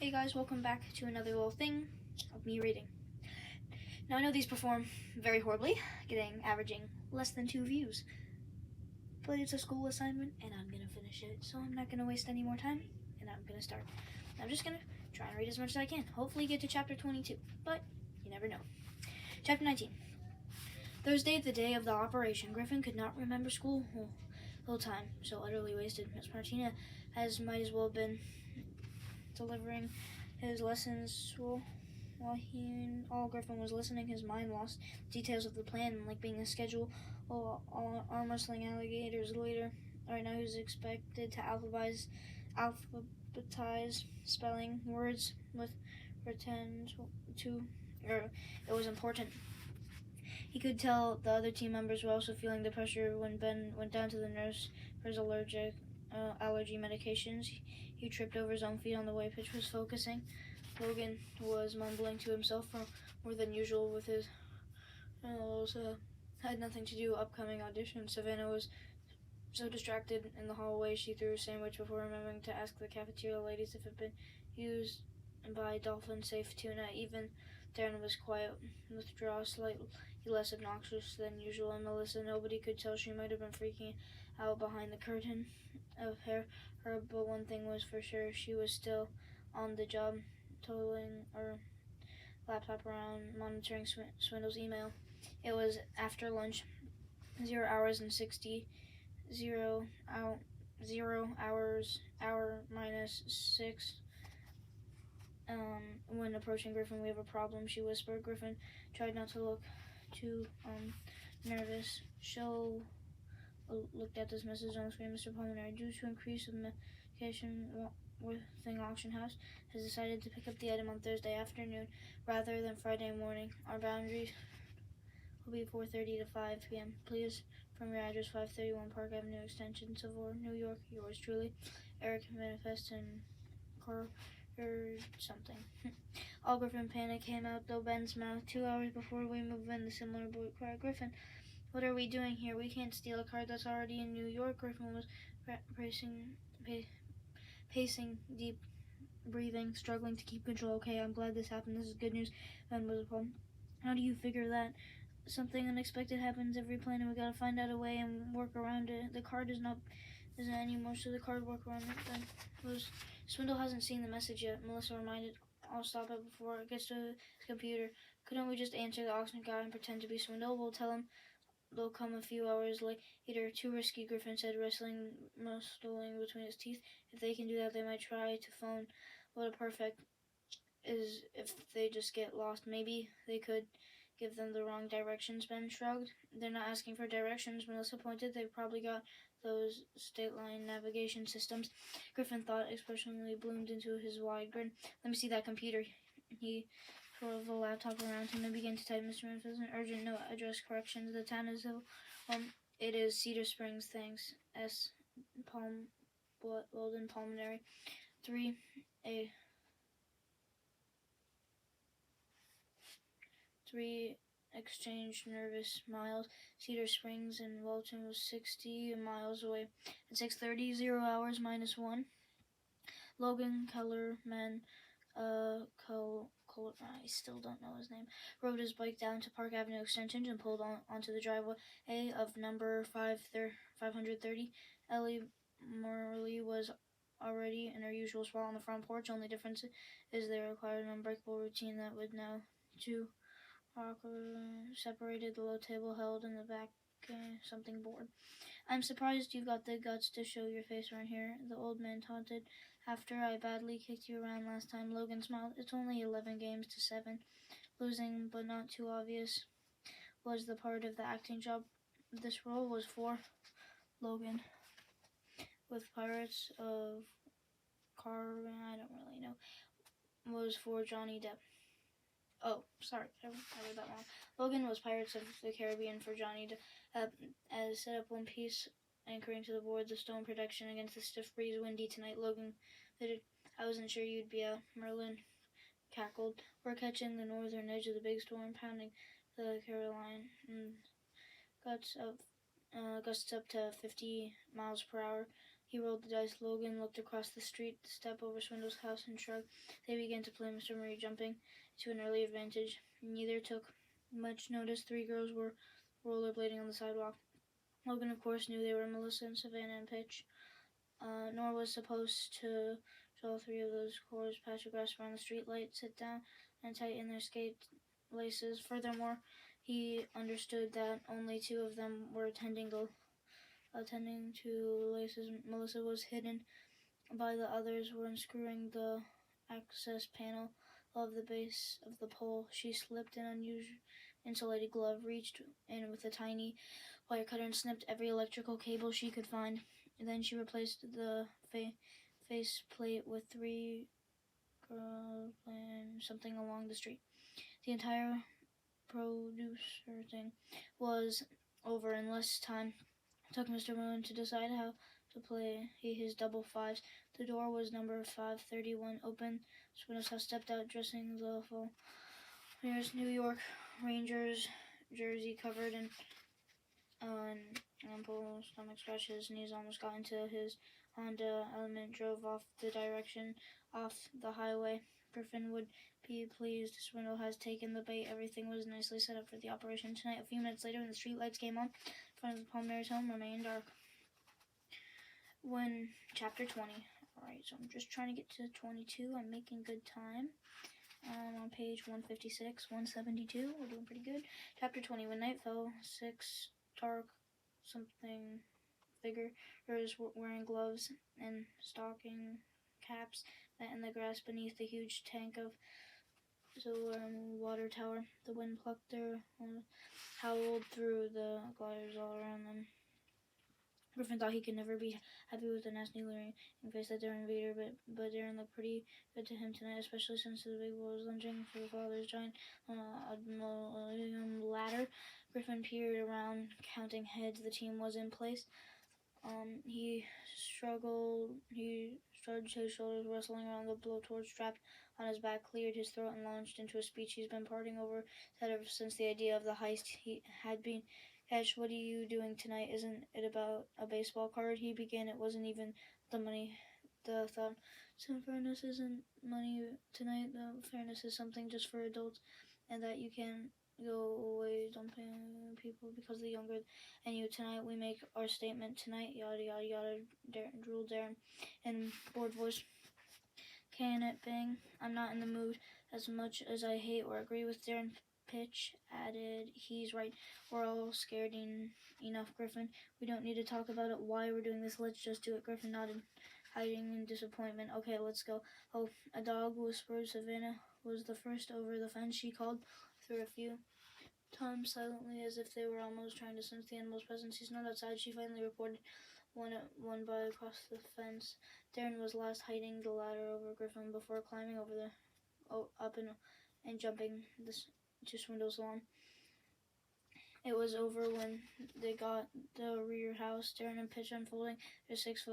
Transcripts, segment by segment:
Hey guys, welcome back to another little thing of me reading. Now I know these perform very horribly, averaging less than 2 views. But it's a school assignment and I'm gonna finish it, so I'm not gonna waste any more time and I'm gonna start. I'm just gonna try and read as much as I can. Hopefully get to chapter 22, but you never know. Chapter 19. Thursday, the day of the operation. Griffin could not remember school whole time, so utterly wasted. Miss Martina might as well have been delivering his lessons while Griffin was listening. His mind lost details of the plan, like being a schedule arm wrestling alligators later. Right now he was expected to alphabetize spelling words with pretend to, or it was important. He could tell the other team members were also feeling the pressure when Ben went down to the nurse for his allergy medications. He tripped over his own feet on the way Pitch was focusing. Logan was mumbling to himself for more than usual with his had nothing to do with upcoming audition. Savannah was so distracted in the hallway she threw a sandwich before remembering to ask the cafeteria ladies if it had been used by dolphin safe tuna. Even Darren was quiet, withdraw slightly less obnoxious than usual, and Melissa, nobody could tell, she might have been freaking out behind the curtain of her, but one thing was for sure, she was still on the job, totaling her laptop around, monitoring Swindle's email. It was after lunch, 0 hours and 60, 0 hours, hour minus 6. When approaching Griffin, we have a problem, she whispered. Griffin tried not to look too nervous. She'll looked at this message on the screen. Mr. Pulmonary, due to increase of medication within auction house, has decided to pick up the item on Thursday afternoon rather than Friday morning. Our boundaries will be 4:30 to 5 p.m. Please, from your address, 531 Park Avenue Extension, Savoy, New York. Yours truly, Eric Manifest and Car or something. All Griffin panic came out though Ben's mouth. 2 hours before we move in, the similar boy cried, Griffin, what are we doing here? We can't steal a car that's already in New York. Griffin was pacing, deep breathing, struggling to keep control. Okay, I'm glad this happened. This is good news. Ben was appalled. How do you figure that? Something unexpected happens every plan, and we gotta find out a way and work around it. The car isn't anymore, so the car work around it then. Swindle hasn't seen the message yet. Melissa reminded. I'll stop it before it gets to his computer. Couldn't we just answer the auction guy and pretend to be Swindle? We'll tell him they'll come a few hours later. Too risky, Griffin said, wrestling between his teeth. If they can do that, they might try to phone. What a perfect is if they just get lost. Maybe they could give them the wrong directions, Ben shrugged. They're not asking for directions, Melissa pointed. They've probably got those state line navigation systems. Griffin thought, expressionally bloomed into his wide grin. Let me see that computer. He twirled the laptop around him and began to type. Mr. Memphis, an urgent note, address corrections. The town is it is Cedar Springs, thanks. S. Weldon Pulmonary. 3 exchange nervous miles. Cedar Springs and Welton was 60 miles away. At 6:30, 0 hours minus 1. Logan Kellerman, I still don't know his name, rode his bike down to Park Avenue Extension and pulled onto the driveway of number 530. Ellie Morley was already in her usual spot on the front porch. Only difference is they required an unbreakable routine that would now to separated. The low table held in the back something bored. I'm surprised you got the guts to show your face around here, the old man taunted. After I badly kicked you around last time, Logan smiled. It's only 11 games to 7. Losing, but not too obvious, was the part of the acting job. This role was for Logan. With Pirates of I don't really know. Was for Johnny Depp. Oh, sorry, I read that wrong. Logan was Pirates of the Caribbean for Johnny Depp. As set up one piece, anchoring to the board, the stone protection against the stiff breeze. Windy tonight, Logan fitted. I wasn't sure you'd be out. Merlin cackled. We're catching the northern edge of the big storm, pounding the Caroline. Gusts up to 50 miles per hour. He rolled the dice. Logan looked across the street, the step over Swindle's house, and shrugged. They began to play Mr. Murray, jumping to an early advantage. Neither took much notice. 3 girls were rollerblading on the sidewalk. Logan, of course, knew they were Melissa and Savannah and Pitch. Nor was supposed to all 3 of those cores patch of grass around the street light, sit down, and tighten their skate laces. Furthermore, he understood that only 2 of them were attending to laces. Melissa was hidden by the others were unscrewing the access panel of the base of the pole. She slipped an unusual insulated glove, reached in with a tiny wire cutter, and snipped every electrical cable she could find. And then she replaced the face plate with 3 girls playing something along the street. The entire producer thing was over in less time. It took Mr. Moon to decide how to play his double fives. The door was number 531 open. Swindle's house stepped out, dressing the full New York Rangers jersey covered in ample stomach scratch. His knees almost got into his Honda Element, drove off the highway. Griffin would be pleased. Swindle has taken the bait. Everything was nicely set up for the operation tonight. A few minutes later, when the street lights came on, in front of the Palmer's home remained dark. When chapter 20. Alright, so I'm just trying to get to 22. I'm making good time. On page 156, 172. We're doing pretty good. Chapter 20. When night fell, 6 dark something figures wearing gloves and stocking caps met in the grass beneath the huge tank of solar water tower. The wind plucked their howled through the gliders all around them. Griffin thought he could never be happy with the nasty leering face that Darren Vader, but Darren looked pretty good to him tonight, especially since the big boy was lunging for the father's giant ladder. Griffin peered around, counting heads. The team was in place. He shrugged his shoulders, wrestling around the blowtorch strapped on his back, cleared his throat, and launched into a speech he's been parting over that ever since the idea of the heist he had been hatched. What are you doing tonight? Isn't it about a baseball card? He began. It wasn't even the money. The thought, some fairness isn't money tonight. The fairness is something just for adults, and that you can go away dumping people because they're younger and you. Tonight we make our statement. Tonight, yada yada yada, drooled Darren in bored voice. Can it, Bang? I'm not in the mood. As much as I hate or agree with Darren, Pitch added, he's right. We're all scared enough, Griffin. We don't need to talk about it, why we're doing this. Let's just do it. Griffin nodded, hiding in disappointment. Okay, let's go. Oh, a dog, whispered Savannah. Was the first over the fence, she called through a few times silently, as if they were almost trying to sense the animal's presence. He's not outside, she finally reported. One by across the fence. Darren was last hiding the ladder over Griffin before climbing over up and jumping to Swindle's lawn. It was over when they got the rear house. Darren and Pitch unfolding their 6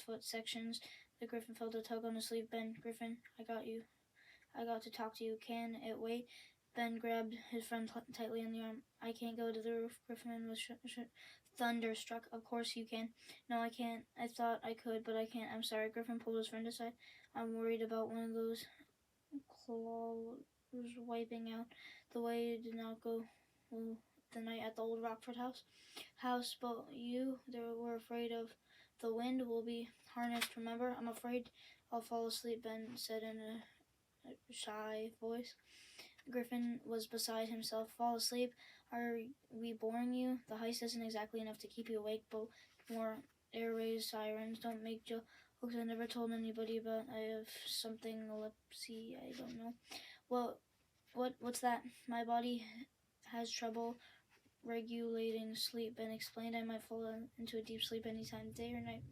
foot sections. The Griffin felt a tug on his sleeve. Ben, Griffin, I got you. I got to talk to you. Can it wait? Ben grabbed his friend tightly in the arm. I can't go to the roof. Griffin was thunderstruck. Of course you can. No, I can't. I thought I could, but I can't. I'm sorry. Griffin pulled his friend aside. I'm worried about one of those claws wiping out. The way it did not go the night at the old Rockford house, but they were afraid of the wind. Will be harnessed, remember? I'm afraid I'll fall asleep, Ben said in a shy voice. Griffin was beside himself. Fall asleep? Are we boring you? The heist isn't exactly enough to keep you awake, but more air raid sirens don't make jokes. I never told anybody about. I have something epilepsy. I don't know. Well, what's that? My body has trouble regulating sleep. Ben explained. I might fall into a deep sleep anytime, day or night.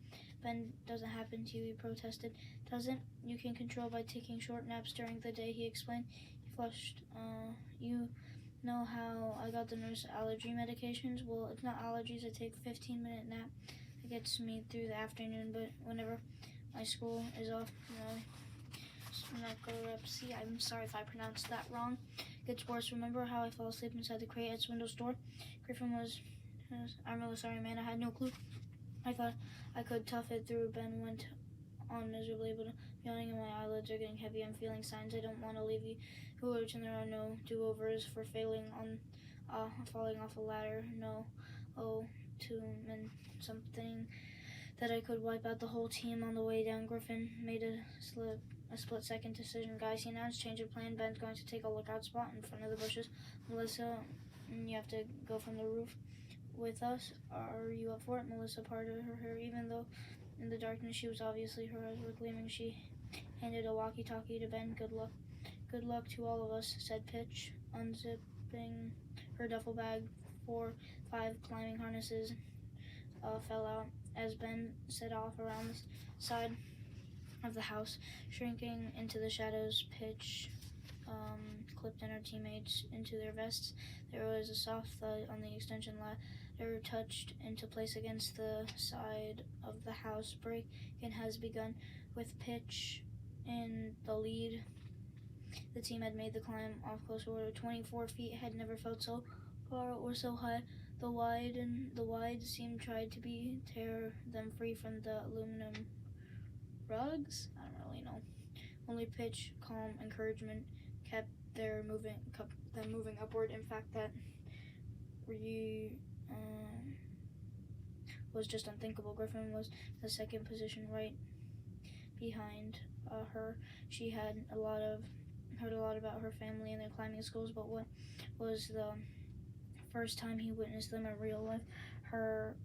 Ben, doesn't happen to you, he protested. Doesn't? You can control by taking short naps during the day, he explained. He flushed. You know how I got the nurse allergy medications? Well, it's not allergies. I take a 15-minute nap. It gets me through the afternoon, but whenever my school is off, narcolepsy, I'm sorry if I pronounced that wrong. Gets worse. Remember how I fell asleep inside the crate at Swindle's store? Griffin was, I'm really sorry, man. I had no clue. I thought I could tough it through. Ben went on miserably, but yawning and my eyelids are getting heavy. I'm feeling signs I don't want to leave you, and there are no do-overs for falling off a ladder. No, to and something that I could wipe out the whole team on the way down. Griffin made a split-second decision. Guys, he announced, change of plan. Ben's going to take a lookout spot in front of the bushes. Melissa, you have to go from the roof with us. Are you up for it? Melissa parted her hair, even though in the darkness she was obviously her eyes were gleaming. She handed a walkie-talkie to Ben. Good luck. Good luck to all of us, said Pitch, unzipping her duffel bag. 4-5 climbing harnesses fell out as Ben set off around the side of the house, shrinking into the shadows. Pitch clipped in her teammates into their vests. There was a soft thud on the extension ladder, touched into place against the side of the house. Break-in has begun, with Pitch in the lead. The team had made the climb off close order. 24 feet had never felt so far or so high. The wide seam tried to tear them free from the aluminum rugs. I don't really know. Only Pitch, calm encouragement kept them moving upward. In fact, that was just unthinkable. Griffin was the second position, right behind her. She had heard a lot about her family and their climbing skills, but what was the first time he witnessed them in real life? Her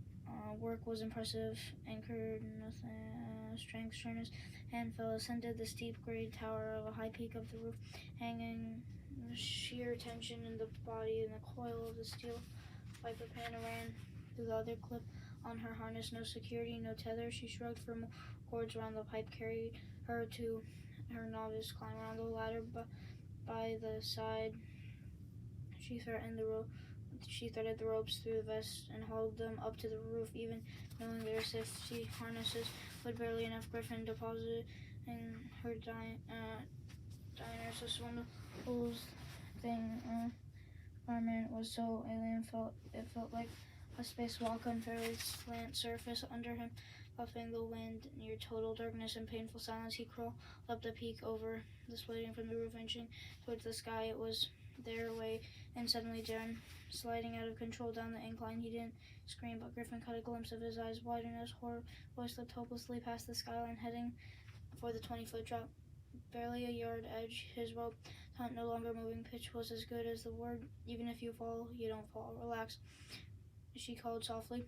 work was impressive, anchored strength, sureness, and fell ascended the steep grade tower of a high peak of the roof, hanging sheer tension in the body and the coil of the steel viper pan ran through the other clip on her harness. No security, no tether. She shrugged for more cords around the pipe, carried her to her novice climb around the ladder by the side. She threaded the ropes through the vest and hauled them up to the roof, even knowing their safety harnesses would barely enough. Griffin deposited in her diner, so Swindle's garment was so alien, it felt like a spacewalk on fairly slant surface under him, puffing the wind. Near total darkness and painful silence, he crawled up the peak over the splitting from the roof, inching towards the sky. It was their way, and suddenly Darren, sliding out of control down the incline. He didn't scream, but Griffin caught a glimpse of his eyes widen as horror voice slipped hopelessly past the skyline, heading for the 20-foot drop. Barely a yard edge, his rope taut, no longer moving. Pitch was as good as the word. Even if you fall, you don't fall. Relax, she called softly.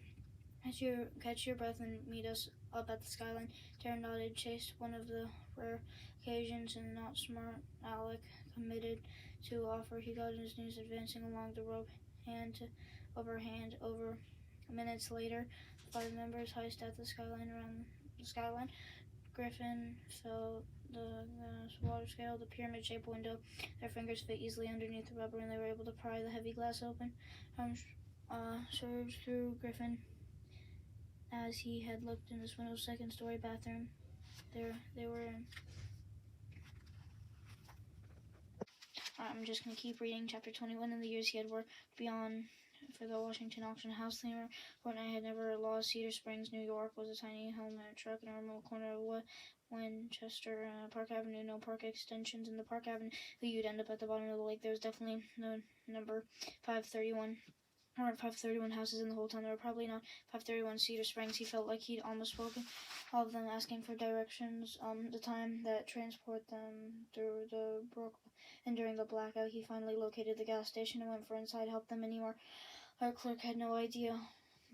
Catch your breath and meet us up at the skyline. Darren nodded, chased one of the rare occasions and not smart Alec committed to offer. He got on his knees, advancing along the rope, hand over hand. Over minutes later, 5 members heist at the skyline. Griffin felt the water scale, the pyramid-shaped window. Their fingers fit easily underneath the rubber, and they were able to pry the heavy glass open. Surged through Griffin as he had looked in the Swindle's second-story bathroom. There they were in. I'm just going to keep reading. Chapter 21. In the years he had worked beyond for the Washington auction house, Fortnite had never lost. Cedar Springs, New York was a tiny helmet truck in a remote corner of Winchester, Park Avenue. No park extensions in the Park Avenue. You'd end up at the bottom of the lake. There was definitely no number 531. There weren't 531 houses in the whole town. There were probably not 531 Cedar Springs. He felt like he'd almost spoken, all of them asking for directions. The time that transport them through the brook, and during the blackout, he finally located the gas station and went for inside, helped them anywhere. Our clerk had no idea,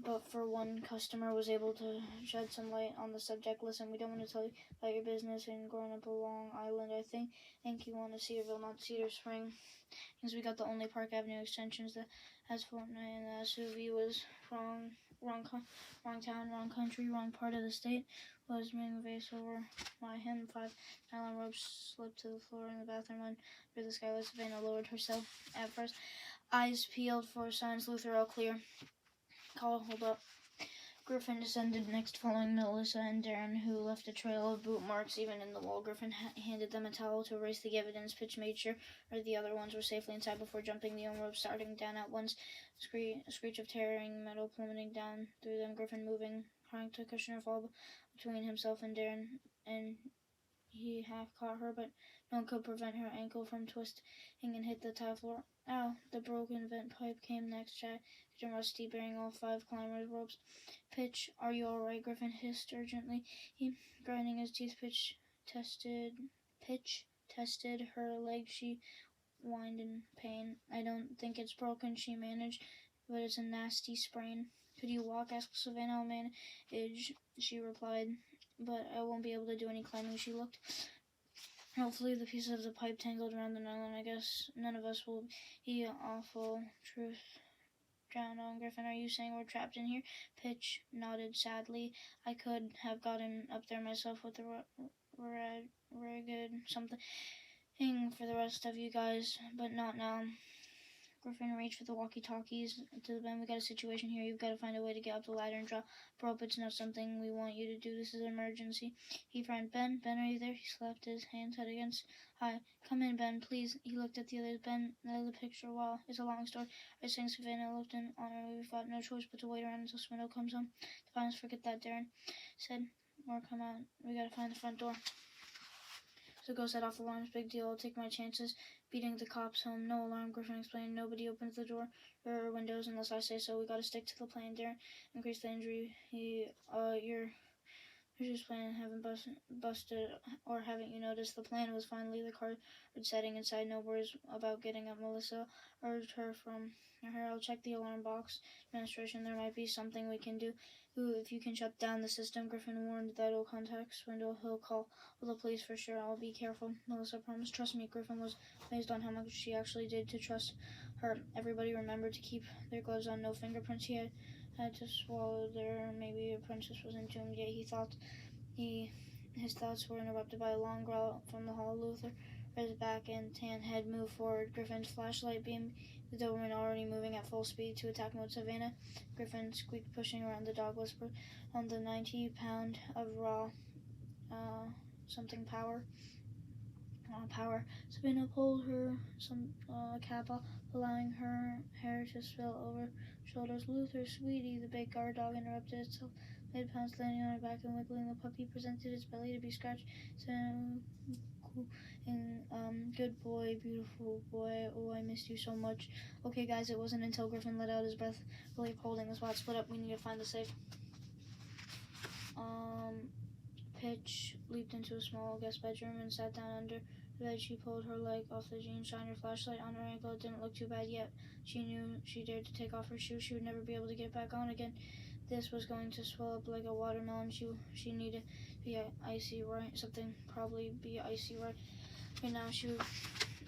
but for one customer was able to shed some light on the subject. Listen, we don't want to tell you about your business in growing up a Long Island. I think you want to Cedarville, not Cedar Spring, because we got the only Park Avenue extensions that has Fortnite, and the SUV was wrong town, wrong country, wrong part of the state. Was moving vase over my hem. 5 nylon ropes slipped to the floor in the bathroom under the skylight. Savannah lowered herself at first, eyes peeled for signs. Luther, all clear. Call, hold up. Griffin descended next, following Melissa and Darren, who left a trail of boot marks even in the wall. Griffin handed them a towel to erase the evidence. Pitch made sure the other ones were safely inside before jumping the own rope, starting down at once. A screech of tearing metal plummeting down through them. Griffin moving trying to cushion her fall between himself and Darren, and he half caught her, but no one could prevent her ankle from twisting and hit the tile floor. Ow! The broken vent pipe came next, jagged and rusty, bearing all 5 climbers' ropes. Pitch, are you all right? Griffin hissed urgently. He, grinding his teeth, Pitch tested her leg. She whined in pain. I don't think it's broken, she managed, but it's a nasty sprain. Could you walk? Asked Savannah. I'll manage, she replied, but I won't be able to do any climbing. She looked. Hopefully the pieces of the pipe tangled around the nylon. I guess none of us will be awful. Truth drowned on Griffin. Are you saying we're trapped in here? Pitch nodded sadly. I could have gotten up there myself with a ragged something for the rest of you guys, but not now. Griffin reached for the walkie-talkies to the Ben. We got a situation here. You've got to find a way to get up the ladder and drop rope. It's not something we want you to do. This is an emergency. He frowned. Ben, are you there? He slapped his hands head against. Hi. Come in, Ben, please. He looked at the others. Ben, the picture. Wow, it's a long story. I sang Savannah looked in on her. We've got no choice but to wait around until Swindle comes home. Fine, forget that, Darren said. Or come out. We got to find the front door. So go set off alarms. Big deal. I'll take my chances. Beating the cops home. No alarm, Griffin explained. Nobody opens the door or windows unless I say so. We gotta stick to the plan, Darren. Increase the injury. You're just planning haven't busted, or haven't you noticed? The plan was finally the card setting inside. No worries about getting up. Melissa urged her from her. I'll check the alarm box. Administration, there might be something we can do. If you can shut down the system, Griffin warned. That'll contact Swindle. He'll call the police for sure. I'll be careful. Melissa promised. Trust me. Griffin was amazed on how much she actually did to trust her. Everybody remembered to keep their gloves on. No fingerprints. He had to swallow there. Maybe a princess was entombed. Yet his thoughts were interrupted by a long growl from the hall. Luther, his back and tan head moved forward. Griffin's flashlight beamed. The Doberman already moving at full speed to attack mode. Savannah, Griffin squeaked, pushing around. The dog whispered on the 90-pound of raw power. Savannah pulled her cap off, allowing her hair to spill over shoulders. Luther, sweetie, the big guard dog interrupted itself. Mid-pounds landing on her back and wiggling. The puppy presented its belly to be scratched. Good boy, beautiful boy. Oh, I missed you so much. Okay, guys, it wasn't until Griffin let out his breath, really holding the spot split up. We need to find the safe. Pitch leaped into a small guest bedroom and sat down under the bed. She pulled her leg off the jeans, shined her flashlight on her ankle. It didn't look too bad yet. She knew she dared to take off her shoes. She would never be able to get back on again. This was going to swell up like a watermelon. She needed to be icy right. Something probably be icy right. Right now she was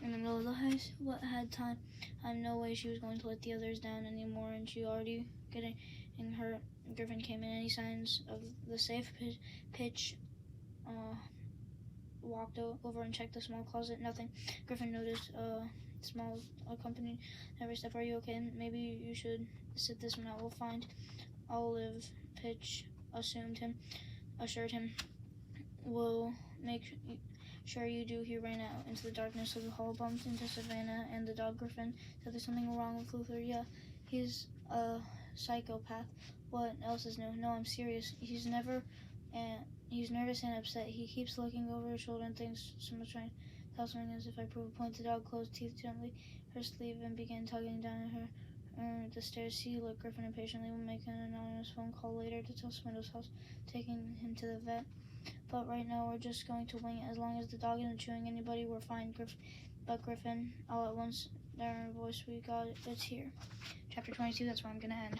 in the middle of the house. What had time? No way she was going to let the others down anymore, and she already getting hurt. Griffin came in. Any signs of the safe? Pitch walked over and checked the small closet. Nothing. Griffin noticed small accompanied every step. Are you okay? Maybe you should sit this one out. We'll find. I'll live. Pitch assured him. We'll make sure you do. He ran out into the darkness of the hall, bumped into Savannah and the dog. Griffin said there's something wrong with Luther. Yeah, he's a psychopath. What else is new? No, I'm serious. He's nervous and upset. He keeps looking over his shoulder and thinks someone's trying to tell something. As if I prove a point. The dog closed teeth gently her sleeve and began tugging down at her the stairs. See, look, Griffin impatiently will make an anonymous phone call later to tell Swindle's house, taking him to the vet. But right now we're just going to wing it. As long as the dog isn't chewing anybody, we're fine. But Griffin, all at once, Darren's voice, we got it. It's here. Chapter 22, that's where I'm going to end.